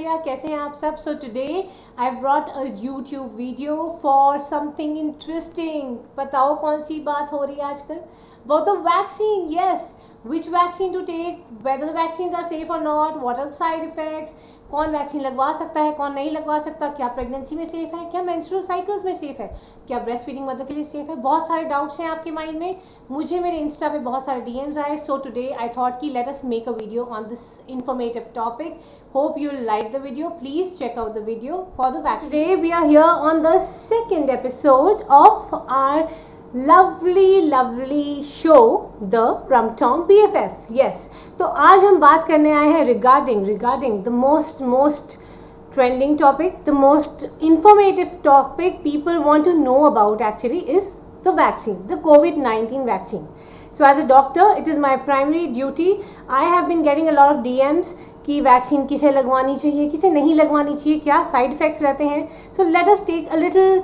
भैया, कैसे हैं आप सब? So today I brought a YouTube video for something interesting. बताओ कौन सी बात हो रही है आजकल? About the vaccine. Yes, which vaccine to take, whether the vaccines are safe or not, what are the side effects, कौन वैक्सीन लगवा सकता है, कौन नहीं लगवा सकता, क्या प्रेगनेंसी में सेफ है, क्या मेंस्ट्रुअल साइकिल्स में सेफ है, क्या ब्रेस्ट फीडिंग मदर के लिए सेफ है। बहुत सारे डाउट्स हैं आपके माइंड में। मुझे मेरे इंस्टा पे बहुत सारे डीएम्स आए। सो टुडे आई थॉट कि let us make a video on this informative topic. Hope you like the video. Please check out the video for the vaccine. Today we are here on the second episode of our lovely show, the Rumtong BFF. Yes, तो आज हम बात करने आए हैं regarding the most trending topic, the most informative topic people want to know about actually is the vaccine, the COVID-19 vaccine. So as a doctor, it is my primary duty. I have been getting a lot of DMs कि vaccine किसे लगवानी चाहिए, किसे नहीं लगवानी चाहिए, क्या side effects रहते हैं. So let us take a little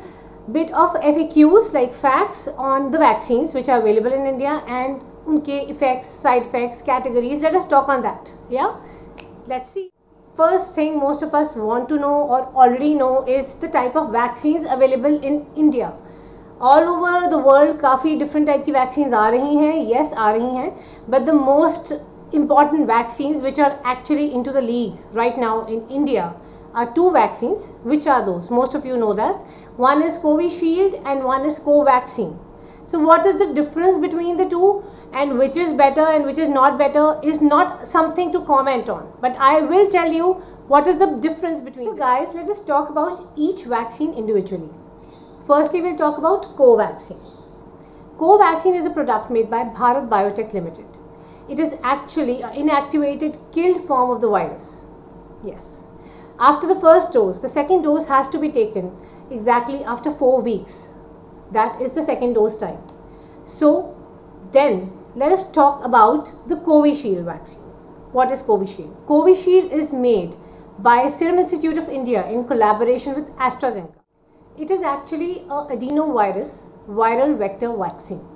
bit of FAQs like facts on the vaccines which are available in India and उनके effects, side effects, categories. Let us talk on that. Yeah, let's see. First thing most of us want to know or already know is the type of vaccines available in India. All over the world काफ़ी different type की vaccines आ रही हैं. Yes, आ रही हैं, but the most important vaccines which are actually into the league right now in India are two vaccines. Which are those? Most of you know that. One is Covishield and one is Covaxin. So what is the difference between the two and which is better and which is not better is not something to comment on. But I will tell you what is the difference between. So guys, let us talk about each vaccine individually. Firstly, we'll talk about Covaxin. Covaxin is a product made by Bharat Biotech Limited. It is actually an inactivated, killed form of the virus. Yes. After the first dose, the second dose has to be taken exactly after 4 weeks. That is the second dose time. So then let us talk about the Covishield vaccine. What is Covishield? Covishield is made by Serum Institute of India in collaboration with AstraZeneca. It is actually a adenovirus viral vector vaccine.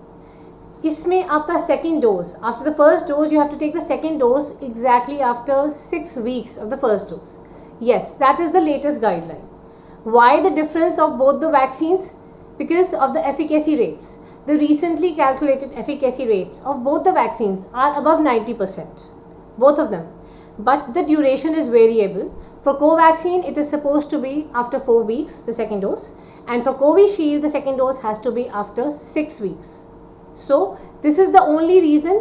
इसमें आपका second dose, after the first dose you have to take the second dose exactly after 6 weeks of the first dose. Yes, that is the latest guideline. Why the difference of both the vaccines? Because of the efficacy rates. The recently calculated efficacy rates of both the vaccines are above 90%, both of them. But the duration is variable. For Covaxin, it is supposed to be after 4 weeks, the second dose. And for Covishield, the second dose has to be after 6 weeks. So, this is the only reason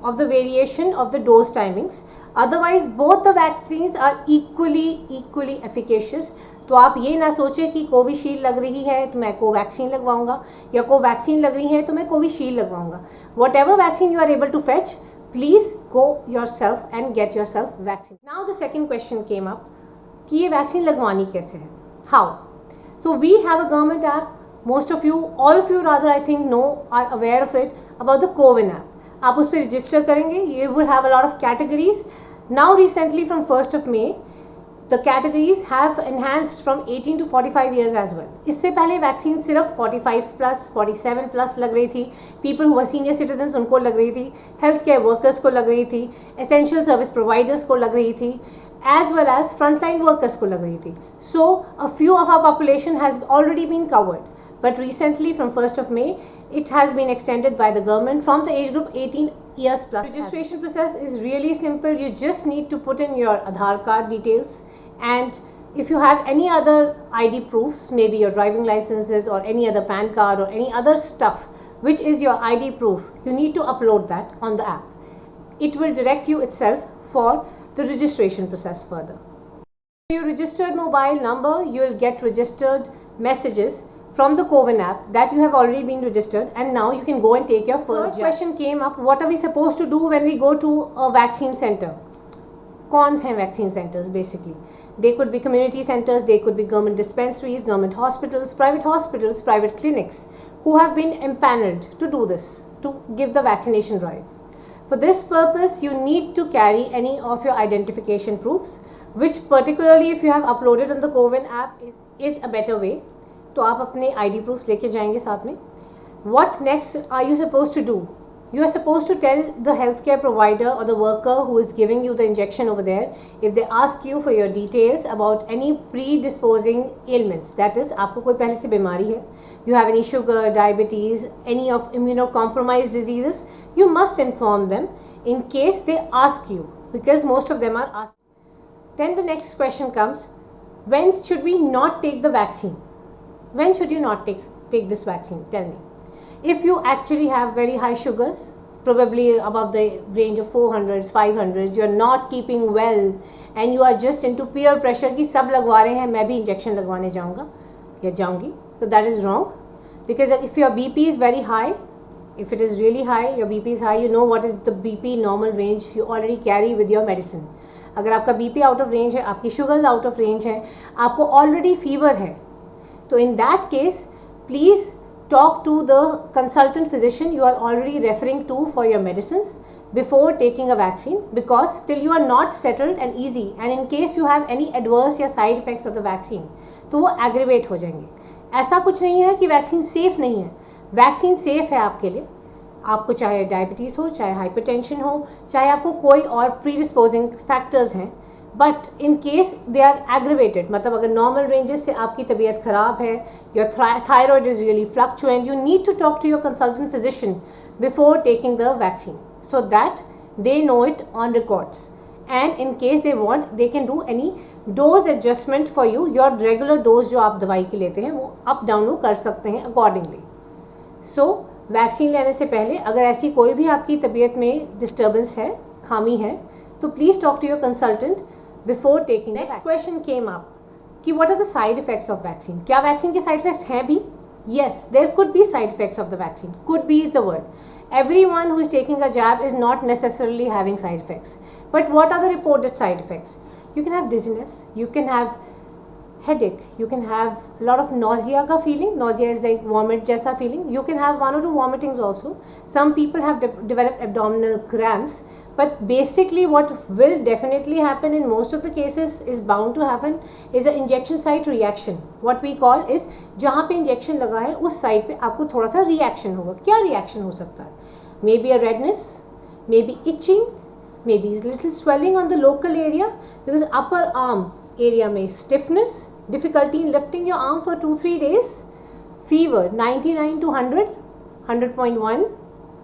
of the variation of the dose timings. Otherwise, both the vaccines are equally efficacious. तो आप ये ना सोचें कि Covishield लग रही है तो मैं कोवैक्सीन लगवाऊंगा या कोवैक्सीन लग रही है तो मैं Covishield लगवाऊंगा. Whatever vaccine you are able to fetch, please go yourself and get yourself vaccine. Now the second question came up कि ये वैक्सीन लगवानी कैसे है? How? So we have a government app. Most of you, all of you rather I think know, are aware of it, about the CoWIN app. आप उस पर register करेंगे. You will have a lot of categories. Now recently from 1st of May, the categories have enhanced from 18 to 45 years as well. इससे पहले vaccine सिर्फ 45 plus 47 plus लग रही थी. People who are senior citizens उनको लग रही थी. हेल्थ केयर वर्कर्स को लग रही थी. एसेंशियल सर्विस प्रोवाइडर्स को लग रही थी. As well as frontline workers को लग रही थी. So a few of our population has already been covered. But recently from 1st of May, it has been extended by the government from the age group 18 years plus. Registration process is really simple. You just need to put in your Aadhaar card details, and if you have any other ID proofs, maybe your driving licenses or any other PAN card or any other stuff which is your ID proof, you need to upload that on the app. It will direct you itself for the registration process further. Your registered mobile number, you will get registered messages from the CoWIN app that you have already been registered, and now you can go and take your first jab. Question came up, what are we supposed to do when we go to a vaccine center? कौन हैं vaccine centers basically? They could be community centers, they could be government dispensaries, government hospitals, private clinics who have been empaneled to do this, to give the vaccination drive. For this purpose, you need to carry any of your identification proofs, which particularly if you have uploaded on the CoWIN app is a better way. तो आप अपने ID proofs लेके जाएंगे साथ में. What next are you supposed to do? You are supposed to tell the healthcare provider or the worker who is giving you the injection over there, if they ask you for your details about any predisposing ailments, that is आपको कोई पहले से बीमारी है, you have any sugar, diabetes, any of immunocompromised diseases, you must inform them in case they ask you, because most of them are asked. Then the next question comes, when should we not take the vaccine? When should you not take this vaccine? Tell me. If you actually have very high sugars, probably above the range of 400s, 500s, you are not keeping well and you are just into peer pressure कि सब लगवा रहे हैं, मैं भी injection लगवाने जाऊँगा या जाऊँगी, so that is wrong. Because if your BP is very high, if it is really high, your BP is high, you know what is the BP normal range you already carry with your medicine. अगर आपका BP out of range है, आपकी sugars out of range है, आपको already fever है, तो in that case please talk to the consultant physician you are already referring to for your medicines before taking a vaccine, because still you are not settled and easy, and in case you have any adverse या side effects of the vaccine तो वो aggravate हो जाएंगे. ऐसा कुछ नहीं है कि वैक्सीन सेफ नहीं है, वैक्सीन सेफ है आपके लिए, आपको चाहे डायबिटीज़ हो, चाहे हाइपरटेंशन हो, चाहे आपको कोई और प्रीडिस्पोजिंग फैक्टर्स हैं, but in case they are aggravated, मतलब अगर नॉर्मल रेंजेस से आपकी तबीयत ख़राब है, your thyroid is really fluctuant, you need to talk to your consultant physician before taking the vaccine so that they know it on records, and in case they want they can do any dose adjustment for you. Your regular dose जो आप दवाई की लेते हैं वो up down वो कर सकते हैं अकॉर्डिंगली. सो वैक्सीन लेने से पहले अगर ऐसी कोई भी आपकी तबीयत में डिस्टर्बेंस है, खामी है, तो please talk to your consultant before taking. Next question came up कि what are the side effects of vaccine. क्या वैक्सीन के साइड इफेक्ट्स हैं भी? Yes, there could be side effects of the vaccine. Could be is the word. Everyone who is taking a jab is not necessarily having side effects. But what are the reported side effects? You can have dizziness, you can have headache, you can have a lot of nausea का feeling. Nausea is like vomit जैसा feeling. You can have 1 or 2 vomitings also. Some people have developed abdominal cramps. But basically what will definitely happen in most of the cases is bound to happen is an injection site reaction. What we call is जहाँ पे injection लगा है उस side पे आपको थोड़ा सा reaction होगा. क्या रिएक्शन हो सकता है? Maybe a redness, maybe itching, maybe little swelling on the local area, because upper arm area में stiffness, difficulty in lifting your arm for 2-3 days, fever 99 to 100, 100.1,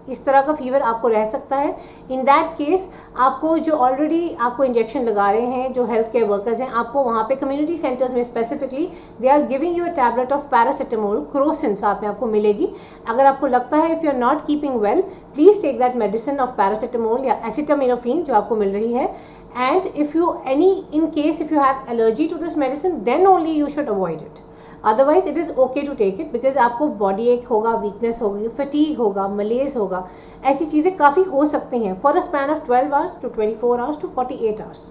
इस तरह का fever आपको रह सकता है. इन दैट केस आपको जो ऑलरेडी आपको इंजेक्शन लगा रहे हैं, जो हेल्थ केयर वर्कर्स हैं, आपको वहाँ पे कम्युनिटी सेंटर्स में specifically they are giving you a tablet of paracetamol, Crocin साथ में आपको मिलेगी. अगर आपको लगता है if you are not keeping well, please take that medicine of paracetamol या एसिटामिनोफेन जो आपको मिल रही है. And if you in case if you have allergy to this medicine, then only you should avoid it. Otherwise it is okay to take it, because आपको body एक होगा, weakness होगी, फटीग होगा, मलेज होगा, ऐसी चीज़ें काफ़ी हो सकती हैं for a span of 12 hours to 24 hours to 48 hours.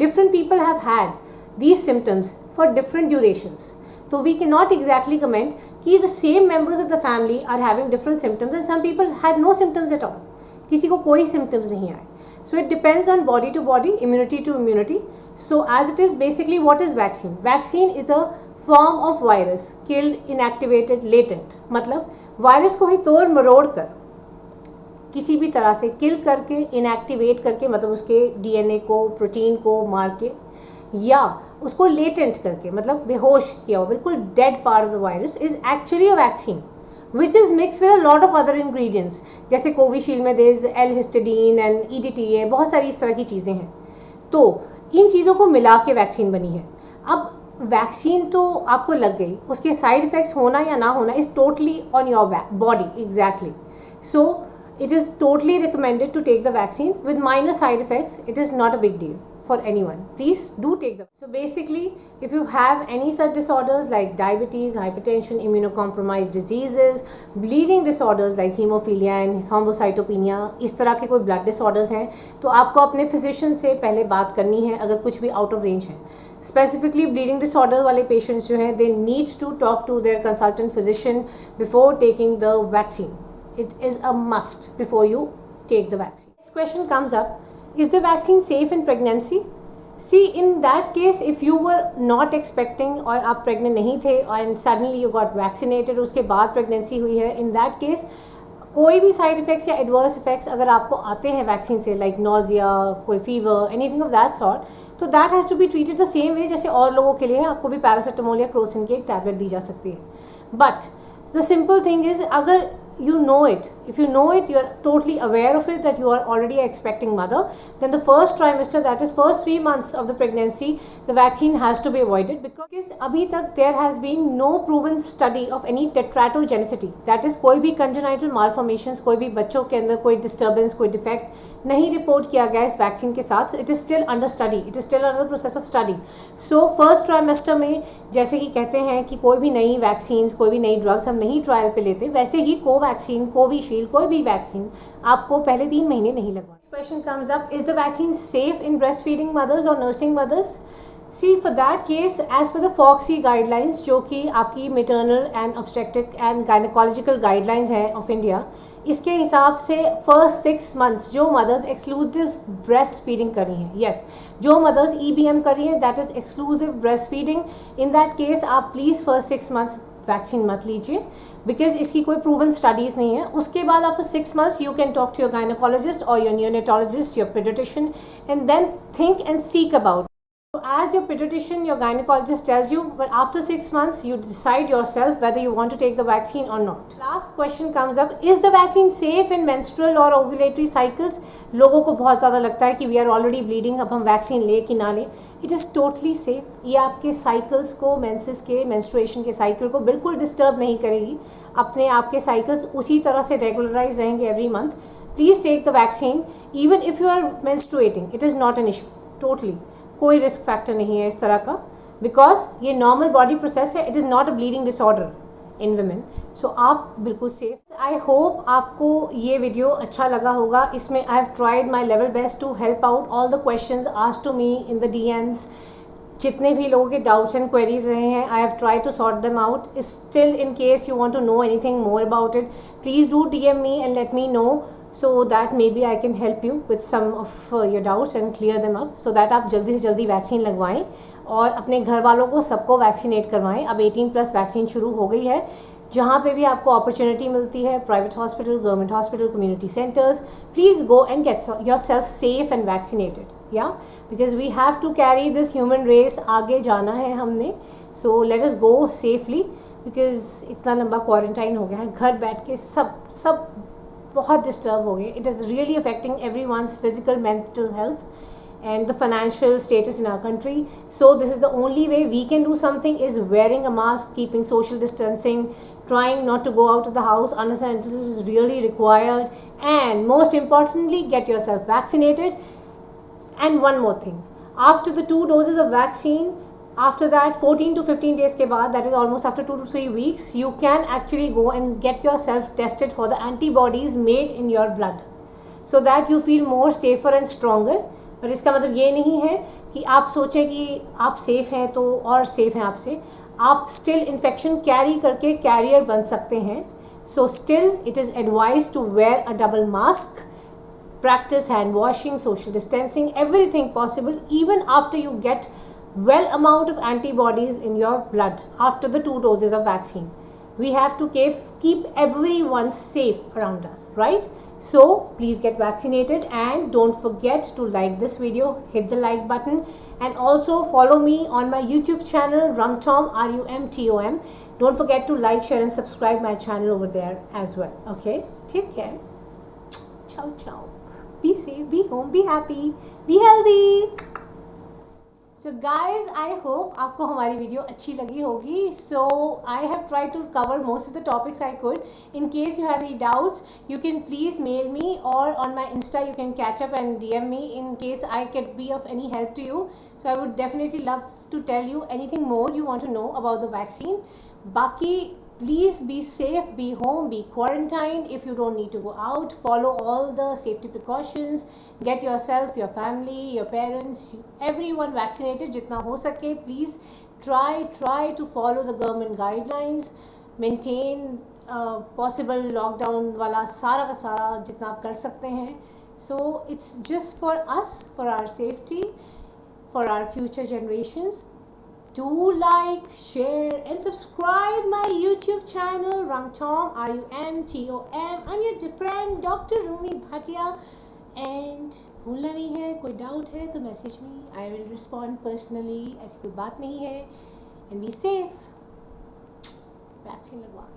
Different people have had these symptoms for different durations. So we cannot exactly comment कि the same members of the family are having different symptoms and some people had no symptoms at all. किसी को कोई symptoms नहीं आए. So it depends on body to body, immunity to immunity. So as it is, basically what is vaccine? Vaccine is a form of virus killed, inactivated, latent. मतलब virus को ही तोड़ मरोड़ कर किसी भी तरह से किल करके, इनएक्टिवेट करके, मतलब उसके डीएनए को, प्रोटीन को मार के, या उसको लेटेंट करके, मतलब बेहोश किया हो, बिल्कुल dead part of the virus is actually a vaccine which is mixed with a lot of other ingredients. जैसे कोविशील्ड में there is L-histidine and EDTA, बहुत सारी इस तरह की चीज़ें हैं. तो इन चीज़ों को मिला के वैक्सीन बनी है. अब वैक्सीन तो आपको लग गई, उसके साइड इफ़ेक्ट्स होना या ना होना is totally on your body. Exactly. So it is totally recommended to take the vaccine with minor side effects. It is not a big deal for anyone. Please do take them. So basically, if you have any such disorders like diabetes, hypertension, immunocompromised diseases, bleeding disorders like hemophilia and thrombocytopenia, इस तरह के कोई blood disorders हैं, तो आपको अपने physician से पहले बात करनी है अगर कुछ भी out of range है. Specifically bleeding disorder वाले patients जो हैं, they need to talk to their consultant physician before taking the vaccine. It is a must before you take the vaccine. Next question comes up, is the vaccine safe in pregnancy? See, in that case, if you were not expecting और आप pregnant नहीं थे and suddenly you got vaccinated, उसके बाद pregnancy हुई है, in that case कोई भी साइड इफ़ेक्ट्स या एडवर्स इफेक्ट्स अगर आपको आते हैं वैक्सीन से, लाइक नोजिया, कोई fever, anything of that sort, तो that has to be treated the same way जैसे और लोगों के लिए आपको भी पैरासीटामोल या क्रोसिन की एक टैबलेट दी जा सकती है। But the simple thing is, अगर you know it, if you know it, you're totally aware of it, that you are already an expecting mother, then the first trimester, that is first 3 months of the pregnancy, the vaccine has to be avoided, because abhi tak there has been no proven study of any tetratogenicity, that is कोई भी congenital malformations, कोई भी बच्चों के अंदर कोई disturbance, कोई defect नहीं रिपोर्ट किया गया इस वैक्सीन के साथ। It is still under study, it is still under process of study. So first trimester में जैसे कि कहते हैं कि कोई भी नई वैक्सीन, कोई भी नई ड्रग्स हम नहीं ट्रायल पे लेते, वैसे ही कोवैक्सीन, कोविशील्ड, कोई भी वैक्सीन आपको पहले 3 महीने नहीं लगवा। Question comes up, is the vaccine safe in breast feeding mothers और nursing mothers? See for that case, as per the FOGSI guidelines, जो कि आपकी maternal and obstetric and gynaecological guidelines है ऑफ इंडिया, इसके हिसाब से फर्स्ट 6 मंथ्स जो mothers exclusive breast feeding कर रही हैं, यस, जो मदर्स EBM कर रही हैं, that is exclusive breast feeding, in that case आप प्लीज़ फर्स्ट 6 मंथ्स वैक्सीन मत लीजिए, बिकॉज इसकी कोई प्रूवन स्टडीज़ नहीं है। उसके बाद after 6 months you can talk to your gynaecologist और your neonatologist, your paediatrician, and then think and seek about. So as your pediatrician, your gynecologist tells you, but after 6 months you decide yourself whether you want to take the vaccine or not. Last question comes up, is the vaccine safe in menstrual or ovulatory cycles? लोगों को बहुत ज़्यादा लगता है कि we are already bleeding, अब हम vaccine ले कि ना ले. It is totally safe. ये आपके साइकिल्स को, मेंसेस के, मेंस्ट्रुएशन के साइकिल को बिल्कुल डिस्टर्ब नहीं करेगी. अपने आपके साइकिल्स उसी तरह से रेगुलराइज रहेंगे every month. Please take the vaccine even if you are menstruating. It is not an issue totally. कोई रिस्क फैक्टर नहीं है इस तरह का, बिकॉज ये नॉर्मल बॉडी प्रोसेस है. It is not a bleeding disorder in women. So आप बिल्कुल सेफ. आई होप आपको ये वीडियो अच्छा लगा होगा. इसमें I have tried my level best to help out all the questions asked to me in the DMs. जितने भी लोगों के डाउट्स एंड क्वेरीज रहे हैं, I have try to sort them out. If still in case you want to know anything more about it, please do DM me and let me know, so that maybe I can help you with some of your doubts and clear them up, so that आप जल्दी से जल्दी vaccine लगवाएं और अपने घर वालों को सबको वैक्सीनेट करवाएं. अब 18+ वैक्सीन शुरू हो गई है. जहाँ पे भी आपको अपॉर्चुनिटी मिलती है, private hospital, government hospital, community centres, please go and get yourself safe and vaccinated. या because we have to carry this human race, आगे जाना है हमने. So let us go safely, because इतना लंबा क्वारंटाइन हो गया है. घर बैठ के सब बहुत डिस्टर्ब हो गए. It is really affecting everyone's physical, mental health and the financial status in our country. So this is the only way we can do something, is wearing a mask, keeping social distancing, trying not to go out of the house unless and until this is really required, and most importantly, get yourself vaccinated. And one more thing, after the 2 doses of vaccine, after that 14 to 15 days के बाद, that is almost after 2 to 3 weeks, you can actually go and get yourself tested for the antibodies made in your blood, so that you feel more safer and stronger. पर इसका मतलब ये नहीं है कि आप सोचें कि आप सेफ़ हैं तो और सेफ़ हैं आपसे. आप स्टिल इन्फेक्शन कैरी करके कैरियर बन सकते हैं. So still it is advise to wear a double mask, practice hand washing, social distancing, everything possible, even after you get well amount of antibodies in your blood after the 2 doses of vaccine. We have to keep everyone safe around us, right? So please get vaccinated, and don't forget to like this video, hit the like button, and also follow me on my YouTube channel, Rumtom, RUMTOM. Don't forget to like, share and subscribe my channel over there as well. Okay, take care. Ciao ciao. Be safe, be home, be happy, be healthy. So guys, I hope आपको हमारी video अच्छी लगी होगी. So I have tried to cover most of the topics I could. In case you have any doubts, you can please mail me, or on my Insta you can catch up and DM me in case I could be of any help to you. So I would definitely love to tell you anything more you want to know about the vaccine. Baki, please be safe, be home, be quarantined. If you don't need to go out, follow all the safety precautions. Get yourself, your family, your parents, everyone vaccinated jitna ho sake. Please try to follow the government guidelines. Maintain possible lockdown wala sara ka sara jitna aap kar sakte hain. So it's just for us, for our safety, for our future generations. Do like, share and subscribe my YouTube YouTube channel Rumtom, RUMTOM. I'm your friend Dr. Rumi Bhatia, and भूलना नहीं है, कोई doubt है तो message me, I will respond personally, ऐसी कोई बात नहीं है. एंड बी सेफ, वैक्सीन लगवा